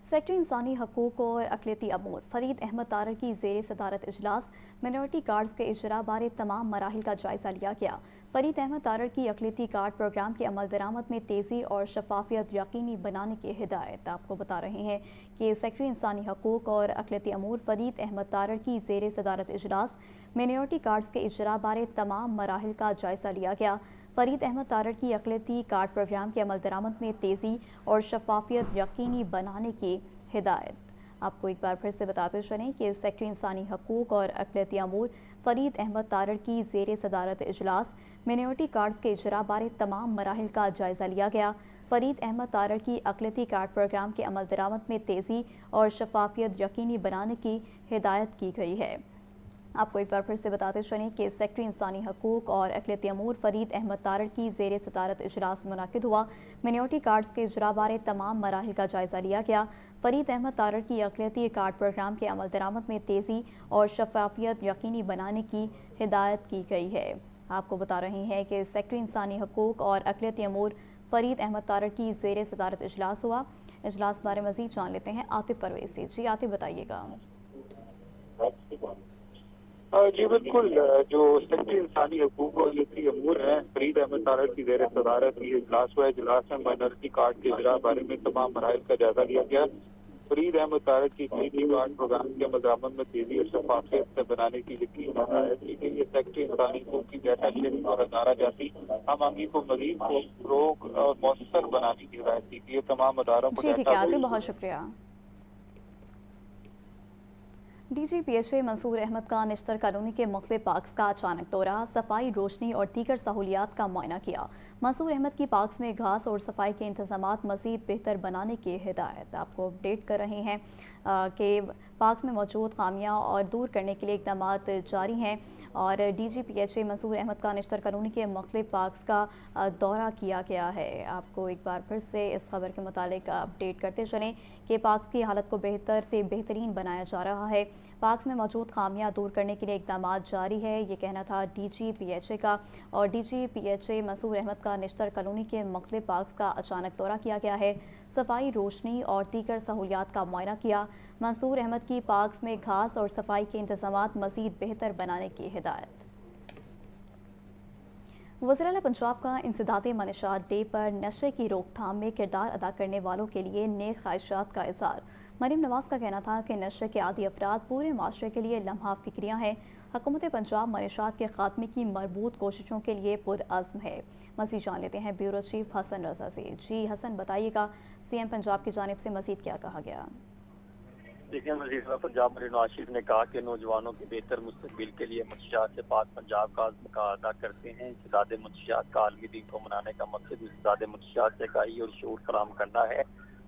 सेक्रेटरी इंसानी हकूक़ और अक़लियती अमूर फरीद अहमद तारर की ज़ेर सदारत इजलास मिनॉरिटी कार्ड्स के इजरा बारे तमाम मराहिल का जायज़ा लिया गया। फरीद अहमद तारर की अक़लियती कार्ड प्रोग्राम के अमल दरामद में तेज़ी और शफाफियत यकीनी बनाने की हिदायत। आपको बता रहे हैं कि सेक्रेटरी इंसानी हकूक़ और अक़लियती अमूर फरीद अहमद तारर की ज़ेर सदारत इजलास मिनॉरिटी कार्ड्स के इजरा बारे तमाम मराहिल का जायज़ा लिया गया। फरीद अहमद तारर की अक़लियती कार्ड प्रोग्राम के अमल दरामद में तेज़ी और शफाफियत यकीनी बनाने की हिदायत। आपको एक बार फिर से बताते चलें कि सेक्रेटरी इंसानी हकूक़ और अक़लियती अमूर फरीद अहमद तारर की ज़ेर सदारत इजलास मिनॉरिटी कार्ड्स के इजरा बारे तमाम मराहिल का जायज़ा लिया गया। फरीद अहमद तारर की अक़लियती कार्ड प्रोग्राम के अमल दरामद में तेज़ी और शफाफियत यकीनी बनाने की हिदायत की गई है। आपको एक बार फिर से बताते चलें कि सेक्रेटरी इंसानी हकूक़ और अक़लियती अमूर फरीद अहमद तारड़ की ज़ेर सदारत इजलास मुनक़िद हुआ। मिनॉरिटी कार्ड्स के इजरा बारे तमाम मराहिल का जायज़ा लिया गया। फरीद अहमद तारड़ की अक़लियती कार्ड प्रोग्राम के अमल दरामद में तेज़ी और शफ़ाफ़ियत यकीनी बनाने की हिदायत की गई है। आपको बता रहे हैं कि सेक्रेटरी इंसानी हकूक़ और अक़लियती अमूर फरीद अहमद तारड़ की ज़ेर सदारत इजलास हुआ। इजलास बारे मज़ीद जान लेते हैं आतिफ परवेज़ से। जी आतिफ, बताइएगा। जी बिल्कुल, जो सेक्रेटरी इंसानी हकूक़ और अक़लियती अमूर हैं फरीद अहमद तारड़ की ज़ेर सदारत ये इजलास हुआ है। इजलास में माइनॉरिटी कार्ड के इजरा बारे में तमाम मराहिल का जायजा लिया गया। फरीद अहमद तारड़ की अक़लियती कार्ड प्रोग्राम के अमल दरामद में तेजी और शफाफियत से बनाने की यकीनी हिदायत की गई है। सेक्रेटरी इंसानी हकूक़ की डेटा शेयरिंग और हज़ारा जाती आवामी को मज़ीद फ़रोग़ और मौसर बनाने की हिदायत की गई है। तमाम अदारों को ठीक है आतिफ, बहुत शुक्रिया। DGPHA मंसूर अहमद का निश्तर कॉलोनी के मुख्तलिफ पार्क्स का अचानक दौरा, सफाई, रोशनी और दीगर सहूलियात का मुआयना किया। मंसूर अहमद की पार्क्स में घास और सफाई के इंतजामात मज़ीद बेहतर बनाने की हिदायत। आपको अपडेट कर रहे हैं कि पार्क्स में मौजूद खामियां और दूर करने के लिए इक़दाम जारी हैं और DGPHA मंसूर अहमद का निश्तर कॉलोनी के मुख्तलिफ पार्क्स का दौरा किया गया है। आपको एक बार फिर से इस खबर के मुतालिक अपडेट करते चलें कि पार्क्स की हालत को बेहतर से बेहतरीन बनाया जा रहा है। पार्क्स में मौजूद खामियां दूर करने के लिए इक़दाम जारी है, ये कहना था DGPHA का। और DGPHA मंसूर अहमद का निश्तर कॉलोनी के मुख्तलिफ पार्क्स का अचानक दौरा किया गया है। सफाई, रोशनी और दीगर सहूलियात का मुआयना किया। मंसूर अहमद की पार्क्स में घास और सफाई के इंतजामात मज़ीद बेहतर बनाने की हिदायत। वज़ीर-ए-आला पंजाब का इंसदादे मनशात डे पर नशे की रोकथाम में किरदार अदा करने वालों के लिए नेक ख्वाहिशात का इज़हार। मरीम नवाज़ का कहना था कि नशे के आदी अफराद पूरे माशरे के लिए लम्हा फिक्रियाँ हैं। हुकूमत पंजाब मनशात के खात्मे की मरबूत कोशिशों के लिए पुरअज़्म है। मज़ीद जान लेते हैं ब्यूरो चीफ हसन रज़ा से। जी हसन, बताइएगा CM पंजाब की जानिब से मज़ीद क्या कहा गया? देखिए, वज़ीर पंजाब मरीम नवाज शरीफ ने कहा कि नौजवानों के बेहतर मुस्तकबिल के लिए मंशियात से पाक पंजाब का आज़म का अदा करते हैं। इंसदादे मंशियात का आलमी दिन को मनाने का मकसद इंसदादे मंशियात से आगाही और शऊर फराहम करना है।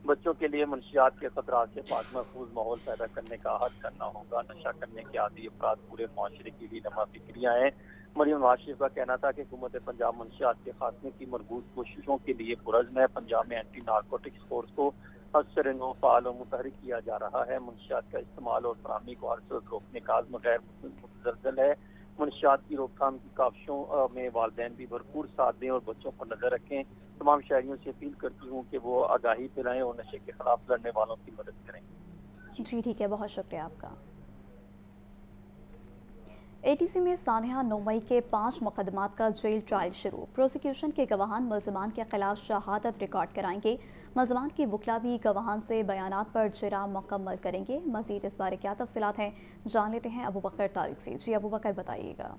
बच्चों के लिए मंशियात के खतरात से पाक महफूज माहौल पैदा करने का अहद करना होगा। नशा करने के आदी अफराद पूरे माशरे की भी लम्हा फिक्रियाँ हैं। मरीम नवाज शरीफ का कहना था कि हुकूमत पंजाब मंशियात के खात्मे की मरबूत कोशिशों के लिए पुरअज़्म है। पंजाब में एंटी नारकोटिक्स फोर्स को अक्सर नो फाल और मुतहरिक किया जा रहा है। मंशियात का इस्तेमाल और फराहमी को हर सूरत रोकने का आज़म गैर मुतज़लज़ल है। मंशियात की रोकथाम की काविशों में वालिदैन भी भरपूर साथ दें और बच्चों पर नजर रखें। तमाम शहरियों से अपील करती हूँ कि वो आगाही फैलाएं और नशे के खिलाफ लड़ने वालों की मदद करें। जी ठीक है, बहुत शुक्रिया आपका। ATC में सानिया 9 मई के 5 मुकदमात का जेल ट्रायल शुरू। प्रोसिक्यूशन के गवाहान मुल्ज़मान के खिलाफ शहादत रिकॉर्ड कराएंगे। मुल्ज़मान की वकला भी गवाहान से बयानात पर जिरा मुकम्मल करेंगे। मज़ीद इस बारे क्या तफसीलात हैं, जान लेते हैं अबू बकर तारिक से। जी अबू बकर, बताइएगा।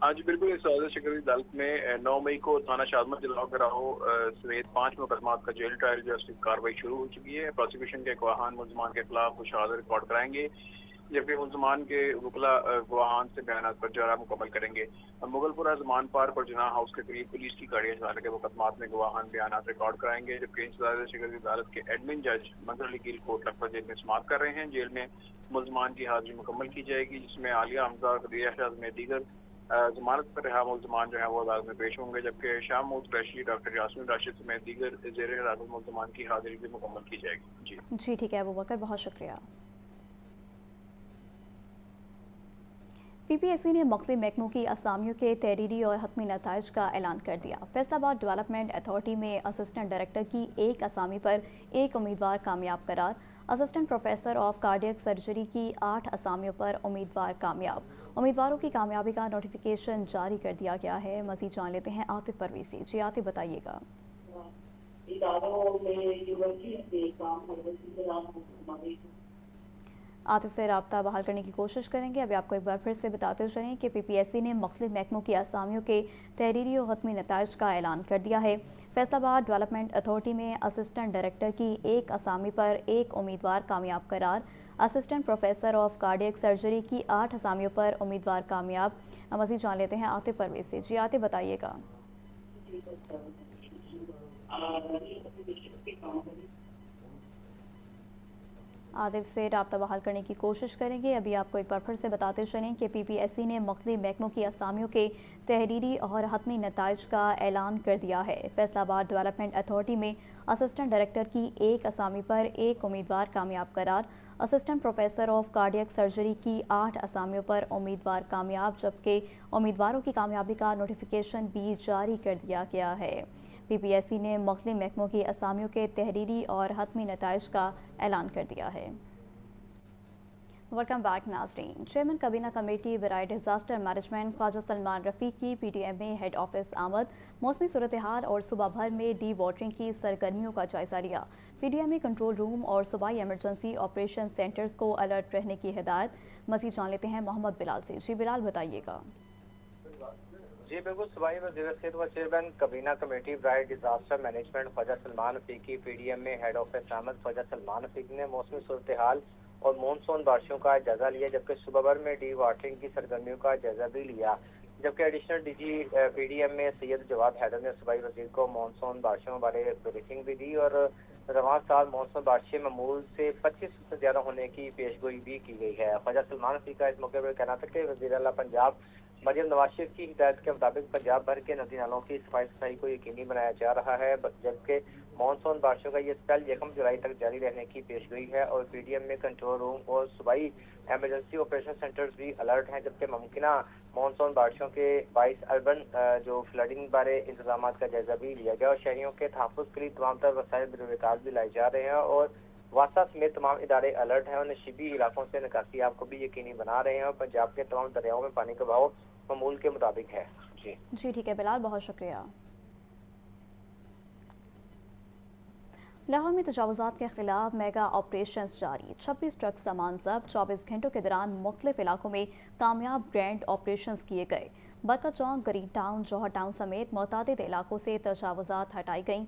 आज बिल्कुल इस शिकरी अदालत में 9 मई को थाना शादमत जिला गराहो समेत 5 मुकदमात का जेल ट्रायल जस्टिस कार्रवाई शुरू हो चुकी है। प्रोसिक्यूशन के गवाहान मुल्ज़मान के खिलाफ शहादत रिकॉर्ड कराएंगे, जबकि मुल्ज़मान के वकला गवाहान से बयानात पर जरा मुकम्मल करेंगे। मुगलपुरा ज़मान पार पर जना हाउस के करीब पुलिस की गाड़ियां चलाने के मुकदमात में गवाहान बयानात रिकॉर्ड कराएंगे, जबकि इंसदादे शिकरी अदालत के एडमिन जज मंजर अली गिल कोर्ट लखपत जेल में समाअत कर रहे हैं। जेल में मुल्ज़मान की हाजिरी मुकम्मल की जाएगी, जिसमें आलिया हमजा, खदीजा शहज़ाद में दीगर जमानत पर रिहा मुल्ज़मान जो है वो अदालत में पेश होंगे, जबकि शाम मूद क्रैशी, डॉक्टर यास्मीन राशिद समेत दीगर ज़ेर हिरासत मुल्ज़मान की हाजिरी भी मुकम्मल की जाएगी। जी ठीक है अबू बकर, बहुत शुक्रिया। PPSC ने मुख्तलिफ महकमों की असामियों के तहरीरी और हतमी नताइज का ऐलान कर दिया। फैसलाबाद डेवलपमेंट अथॉरिटी में असिस्टेंट डायरेक्टर की एक असामी पर 1 उम्मीदवार कामयाब करार। Assistant professor of cardiac surgery की 8 असामियों पर उम्मीदवार कामयाब। उम्मीदवारों की कामयाबी का नोटिफिकेशन जारी कर दिया गया है। मज़ीद जान लेते हैं आतिफ परवेज़ से। जी आतिफ, बताइएगा। आतिफ से रब्ता बहाल करने की कोशिश करेंगे। अभी आपको एक बार फिर से बताते चलें कि PPSC ने मुख्तलिफ महकमों की असामियों के तहरीरी और हतमी नताइज का ऐलान कर दिया है। फैसलाबाद डेवलपमेंट अथॉरिटी में असिस्टेंट डायरेक्टर की 1 असामी पर 1 उम्मीदवार कामयाब करार। Assistant professor of cardiac surgery की 8 असामियों पर उम्मीदवार कामयाब। मज़ीद जान लेते हैं आतिफ परवेज़ से। जी आतिफ, बताइएगा। आदिब से रब्ता बहाल करने की कोशिश करेंगे। अभी आपको एक बार फिर से बताते चलें कि PPSC ने मुख्तलिफ महकमों की असामियों के तहरीरी और हतमी नताइज का ऐलान कर दिया है। फैसलाबाद डेवलपमेंट अथॉरिटी में असिस्टेंट डायरेक्टर की एक असामी पर 1 उम्मीदवार कामयाब करार, assistant professor of cardiac surgery की 8 असामियों पर उम्मीदवार कामयाब, जबकि उम्मीदवारों की कामयाबी का नोटिफिकेशन भी जारी कर दिया गया है। PPSC ने मुख्तलिफ महकमों की असामियों के तहरीरी और हतमी नताइज का ऐलान कर दिया है। वेलकम बैक नाज़रीन। चेयरमैन काबीना कमेटी बराए डिजास्टर मैनेजमेंट ख्वाजा सलमान रफ़ीक की PDM में हेड ऑफिस आमद, मौसमी सूरत हाल और सुबह भर में डी वाटरिंग की सरगर्मियों का जायजा लिया। PDM में कंट्रोल रूम और सूबाई एमरजेंसी ऑपरेशन सेंटर्स को अलर्ट रहने की हिदायत। मज़ीद जान लेते हैं मोहम्मद बिलाल से। जी बिलाल, बताइएगा। जी बिल्कुल, सूबाई वज़ीर सेहत व चेयरमैन काबीना कमेटी बराए डिजास्टर मैनेजमेंट ख्वाजा सलमान रफ़ीक की PDM में हेड ऑफिस आमद। ख्वाजा सलमान रफ़ीक ने मौसमी सूरत हाल और मानसून बारिशों का जायजा लिया, जबकि सुबह भर में डी वाटरिंग की सरगर्मियों का जायजा भी लिया। जबकि एडिशनल DG PDM में सैयद जवाद हैदर ने सूबाई वज़ीर को मानसून बारिशों बारे ब्रीफिंग भी दी और रवां साल मानसून बारिशें मामूल से 25% से ज्यादा होने की पेशगोई भी की गई है। ख्वाजा सलमान रफ़ीक का इस मौके पर कहना था कि वज़ीर आला पंजाब मरियम नवाज शरीफ की हिदायत के मुताबिक पंजाब भर के नदी नालों की सफाई को यकीनी बनाया जा रहा है, जबकि मानसून बारिशों का ये स्पेल 1 जुलाई तक जारी रहने की पेशगोई है और PDM में कंट्रोल रूम और सूबाई एमरजेंसी ऑपरेशन सेंटर्स भी अलर्ट हैं। जबकि मुमकिना मानसून बारिशों के 22 अर्बन जो फ्लडिंग बारे इंतजाम का जायजा भी लिया गया और शहरियों के तहफ़्फ़ुज़ के लिए तमाम तर वसाइल बिलविकार भी लाए जा रहे हैं और वासा समेत तमाम इदारे अलर्ट हैं और नशीबी इलाकों से निकासी आप को भी यकीनी बना रहे हैं और पंजाब के तमाम दरियाओं में पानी का बहाव मामूल के मुताबिक है। जी ठीक है बिलाल, बहुत शुक्रिया। लाहौर में तजावुज़ात के खिलाफ मेगा ऑपरेशन जारी, 26 ट्रक सामान जब्त, 24 घंटों के दौरान मुख्तलिफ इलाकों में कामयाब ग्रैंड ऑपरेशन किए गए। बरका चौक, ग्रीन टाउन, जौहर टाउन समेत मुतअद्दिद इलाकों से तजावुज़ात हटाई गईं।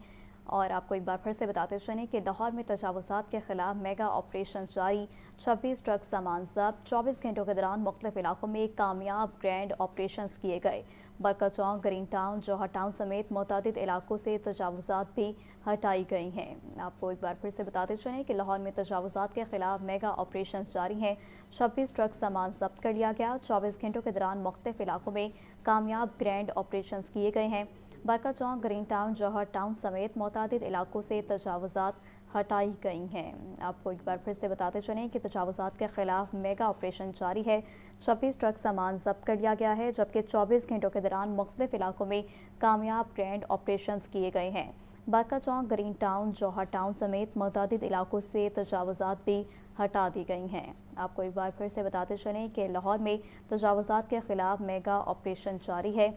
और आपको एक बार फिर से बताते चलें कि लाहौर में तजावुज़ात के खिलाफ मेगा ऑपरेशन जारी, 26 ट्रक सामान जब्त, 24 घंटों के दौरान मुख्तलिफ इलाकों में कामयाब ग्रैंड ऑपरेशन किए गए। बरका चौक, ग्रीन टाउन, जौहर टाउन समेत मुतअद्दिद इलाकों से तजावुज़ात भी हटाई गई हैं। आपको एक बार फिर से बताते चलें कि लाहौर में तजावुज़ात के खिलाफ मेगा ऑपरेशन जारी हैं, 26 ट्रक सामान जब्त कर लिया गया, 24 घंटों के दौरान मुख्तलिफ इलाकों में कामयाब ग्रैंड ऑपरेशन किए गए हैं। बरका चौक, ग्रीन टाउन, जौहर टाउन समेत मुतअद्दिद इलाकों से तजावुज़ात हटाई गई हैं। आपको एक बार फिर से बताते चलें कि तजावुज़ात के खिलाफ मेगा ऑपरेशन जारी है, 26 ट्रक सामान जब्त कर लिया गया है, जबकि 24 घंटों के दौरान मुख्तलिफ इलाकों में कामयाब ग्रैंड ऑपरेशन किए गए हैं। बरका चौक, ग्रीन टाउन, जौहर टाउन समेत मुतअद्दिद इलाकों से तजावुज़ात भी हटा दी गई हैं। आपको एक बार फिर से बताते चलें कि लाहौर में तजावुज़ात के खिलाफ मेगा ऑपरेशन जारी है,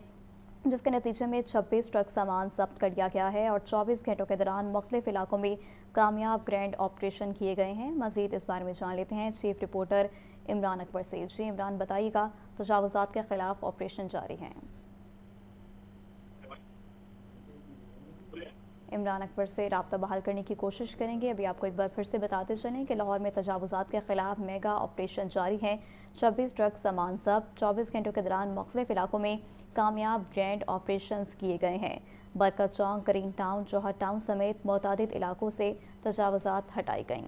जिसके नतीजे में 26 ट्रक सामान जब्त कर लिया गया है और 24 घंटों के दौरान मुख्तलिफ इलाकों में कामयाब ग्रैंड ऑपरेशन किए गए हैं। मज़ीद इस बारे में जान लेते हैं चीफ रिपोर्टर इमरान अकबर से। जी इमरान, बताइएगा, तजावुज़ात के खिलाफ ऑपरेशन जारी हैं। इमरान अकबर से रब्ता बहाल करने की कोशिश करेंगे। अभी आपको एक बार फिर से बताते चलें कि लाहौर में तजावुज़ात के खिलाफ मेगा ऑपरेशन जारी हैं, 26 ट्रक सामान जब्त, 24 घंटों के दौरान मुख्तलिफ इलाकों में कामयाब ग्रैंड ऑपरेशंस किए गए हैं। बरका चौक, ग्रीन टाउन, जौहर टाउन समेत मुतअद्दिद इलाकों से तजावुज़ात हटाई गईं।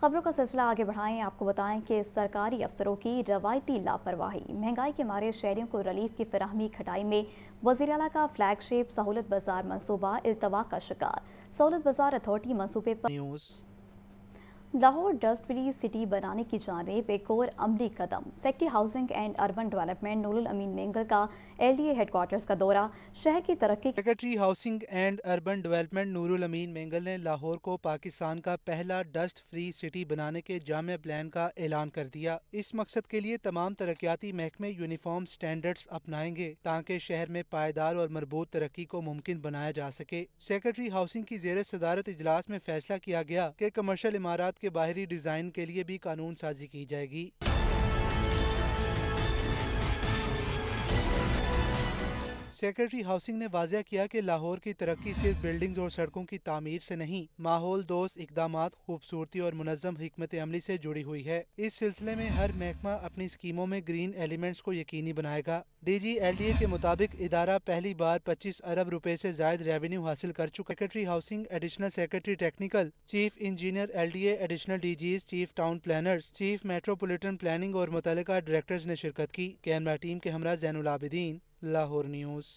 खबरों का सिलसिला आगे बढ़ाएं। आपको बताएं कि सरकारी अफसरों की रवायती लापरवाही, महंगाई के मारे शहरियों को रिलीफ की फराहमी खटाई में वज़ीर आला का फ्लैगशिप सहूलत बाजार मनसूबा इल्तवा का शिकार। सहूलत बाजार अथॉरिटी मनसूबे पर लाहौर डस्ट फ्री सिटी बनाने की जानिब एक और अमली कदम। Secretary housing and urban development Noorul Amin Mengal का LDA हेडक्वार्टर्स का दौरा। शहर की तरक्की। Secretary housing and urban development Noorul Amin Mengal ने लाहौर को पाकिस्तान का पहला डस्ट फ्री सिटी बनाने के जामे प्लान का ऐलान कर दिया। इस मकसद के लिए तमाम तरक्याती महकमे यूनिफॉर्म स्टैंडर्ड्स अपनाएंगे ताकि शहर में पायदार और मरबूत तरक्की को मुमकिन बनाया जा सके। सेक्रेटरी हाउसिंग की ज़ेर सदारत इजलास में फैसला किया गया कि कमर्शियल इमारत के बाहरी डिजाइन के लिए भी कानून साजी की जाएगी। सेक्रेटरी हाउसिंग ने वाज़ह किया कि लाहौर की तरक्की सिर्फ बिल्डिंग्स और सड़कों की तामीर से नहीं, माहौल दोस्त इक़दामात, खूबसूरती और मुनज़्ज़म हिकमत अमली से जुड़ी हुई है। इस सिलसिले में हर महकमा अपनी स्कीमों में ग्रीन एलिमेंट्स को यकीनी बनाएगा। DG-LDA के मुताबिक इदारा पहली बार 25 अरब रुपए से जायद रेवेन्यू हासिल कर चुका। Secretary housing, additional secretary technical, chief engineer LDA, additional DGs, chief town planners, chief metropolitan planning और मुतल्लिका डायरेक्टर्स ने शिरकत की। कैमरा टीम के हमरा ज़ैनुल आबिदीन, लाहौर न्यूज़।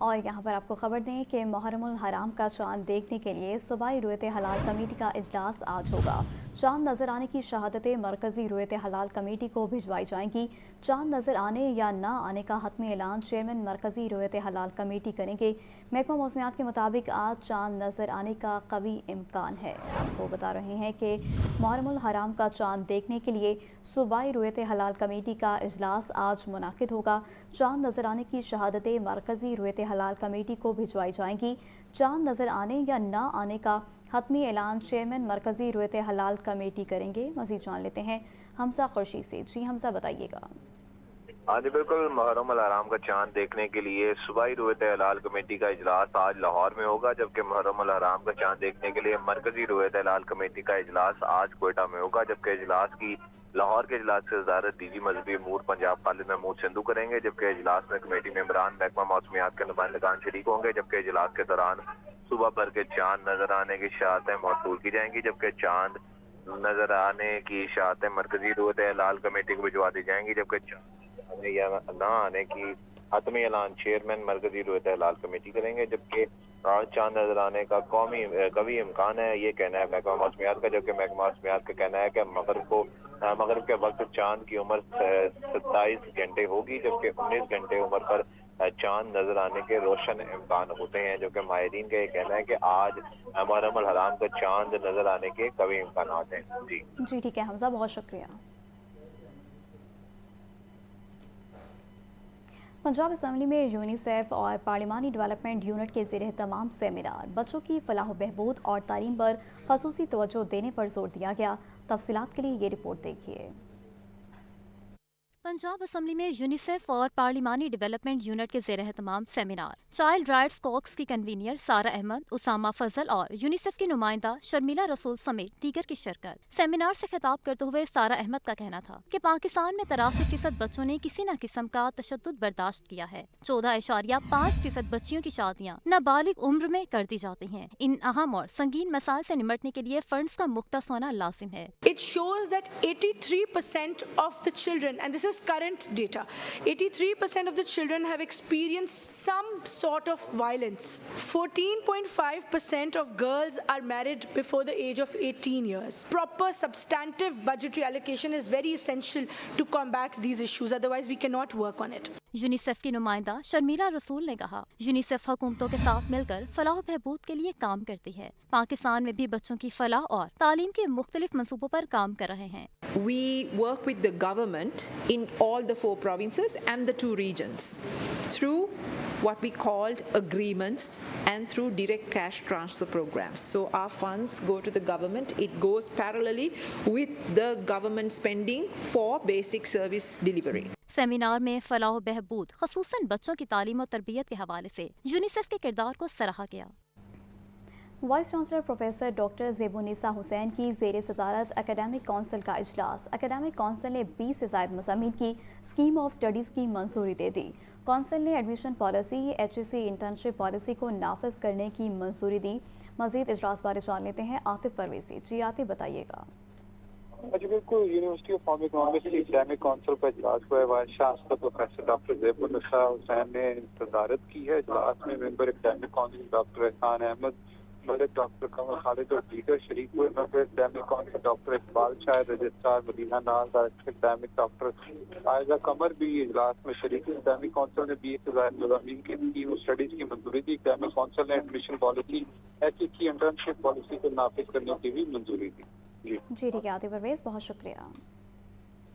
और यहाँ पर आपको खबर दें कि मुहर्रमुल हराम का चांद देखने के लिए सूबाई रुयत हलाल कमेटी का इजलास आज होगा। चांद नज़र आने की शहादतें मरकज़ी रुयत हलाल कमेटी को भिजवाई जाएंगी। चांद नज़र आने या ना आने का हतमी ऐलान चेयरमैन मरकज़ी रुयत हलाल कमेटी करेंगे। महकमा मौसमियात के मुताबिक आज चांद नज़र आने का कवी इम्कान है। आपको बता रहे हैं कि मुहर्रमुल हराम का चांद देखने के लिए सूबाई रुयत हलाल कमेटी का इजलास आज मुनाकिद होगा। चांद नज़र आने की शहादतें मरकज़ी रुयत हलाल कमेटी को भिजवाई जाएंगी। चांद नज़र आने या ना आने का हतमी ऐलान चेयरमैन मरकज़ी रुयत हलाल कमेटी करेंगे। मज़ीद जान लेते हैं हमजा खुर्शीद से। जी हमजा, बताइएगा। हाँ जी बिल्कुल, मुहर्रम अल हराम का चांद देखने के लिए सूबाई रुयत हलाल कमेटी का इजलास आज लाहौर में होगा, जबकि मुहर्रम अल हराम का चांद देखने के लिए मरकज़ी रुयत हलाल कमेटी का इजलास आज कोयटा में होगा। जबकि इजलास की लाहौर के इजलास की वज़ारत DG मजहबी अमूर पंजाब खालिद महमूद सिंधु करेंगे। जबकि इजलास में कमेटी मेंबरान महकमा मौसमियात के नुमाइंदगान शरीक होंगे। जबकि इजलास के दौरान सुबह भर के चांद नजर आने की शहादतें मौसूल की जाएंगी। जबकि चांद नजर आने की शहादतें मरकज़ी रुयत हलाल कमेटी को भिजवा दी जाएंगी। जबकि चांद आने या ना आने की हतमी ऐलान चेयरमैन मरकज़ी रुयत हलाल कमेटी करेंगे। जबकि आज चांद नजर आने का कभी इम्कान है, ये कहना है महकमा मौसमियात का। जबकि महकमा मौसमियात का कहना है कि मगरिब के वक्त चांद की उम्र 27 घंटे होगी, जबकि 19 घंटे उम्र पर चांद नजर आने के रोशन इम्कान होते हैं। जो कि माहिरीन का ये कहना है कि आज मुहर्रम अल हराम का चांद नजर आने के कभी इम्कान हैं। जी ठीक है हमजा, बहुत शुक्रिया। पंजाब असम्बली में यूनिसेफ और पार्लिमानी डेवलपमेंट यूनिट के ज़ेर तमाम सेमिनार बच्चों की फलाह बहबूद और तालीम पर खसूसी तवज्जो देने पर जोर दिया गया। तफसीलात के लिए ये रिपोर्ट देखिए। पंजाब असम्बली में यूनिसेफ और पार्लिमानी डेवलपमेंट यूनिट के ज़ेर तमाम सेमिनार चाइल्ड राइट्स कॉक्स की कन्वीनियर सारा अहमद, उसामा फजल और यूनिसेफ की नुमाइंदा शर्मिला रसूल समेत दीगर की शिरकत। सेमिनार से खिताब करते हुए सारा अहमद का कहना था कि पाकिस्तान में 83% बच्चों ने किसी न किस्म का तशद्दुद बर्दाश्त किया है। 14.5% बच्चियों की शादियाँ नाबालिग उम्र में कर दी जाती हैं। इन अहम और संगीन मसाइल से निमटने के लिए फंड्स का मुख्तस होना लाजिम है। It shows that 83% of the children, and this is current data, 83% of the children have experienced some sort of violence. 14.5% of girls are married before the age of 18 years. Proper substantive budgetary allocation is very essential to combat these issues, otherwise we cannot work on it. UNICEF की नुमाइंदा शर्मिला रसूल ने कहा, UNICEF हुकूमतों के साथ मिलकर फलाह बहबूद के लिए काम करती है। पाकिस्तान में भी बच्चों की फलाह और तालीम के मुख्तलिफ मंसूबों पर काम कर रहे हैं। We work with the government in all the 4 provinces and the 2 regions through what we called agreements and through direct cash transfer programs. So our funds go to the government. It goes parallelly with the government spending for basic service delivery. Seminar में फलाह बहबूद खसूसन बच्चों की तालीम और तरबियत के हवाले से UNICEF के किरदार को सराहा गया। Vice chancellor professor doctor Zebunnisa Hussain की ज़ेर सदारत एकेडमिक कौंसिल का इजलास। एकेडमिक कौंसिल ने 20 से ज़ायद मज़ामीन की स्कीम ऑफ स्टडीज़ की मंजूरी दे दी। कौंसिल ने admission policy, HSC internship policy को नाफिज करने की मंजूरी दी। मज़ीद इजलास बारे जान लेते हैं आतिफ परवेज़ी। जी आतिफ, बताइएगा। जी बिल्कुल, यूनिवर्सिटी ऑफ होम इकोनॉमिक्स की एकेडमिक काउंसिल का इजलास हुआ है। Vice chancellor professor doctor Zebunnisa Hussain ने सदारत की है। इजलास में member academic council doctor Ehsan Ahmed, Malik doctor Qamar Khalid और दीगर शरीक हुए। Member academic council doctor Iqbal Shahid, registrar Madina Naz, director academic doctor Aiza Qamar भी इजलास में शरीक। एकेडमिक काउंसिल ने 20 से ज़ायद मज़ामीन की स्कीम ऑफ स्टडीज़ की मंजूरी दी। एकेडमिक काउंसिल ने admission policy, HSC internship policy को नाफिज करने की भी मंजूरी दी। जी ठीक है आतिफ परवेज़, बहुत शुक्रिया।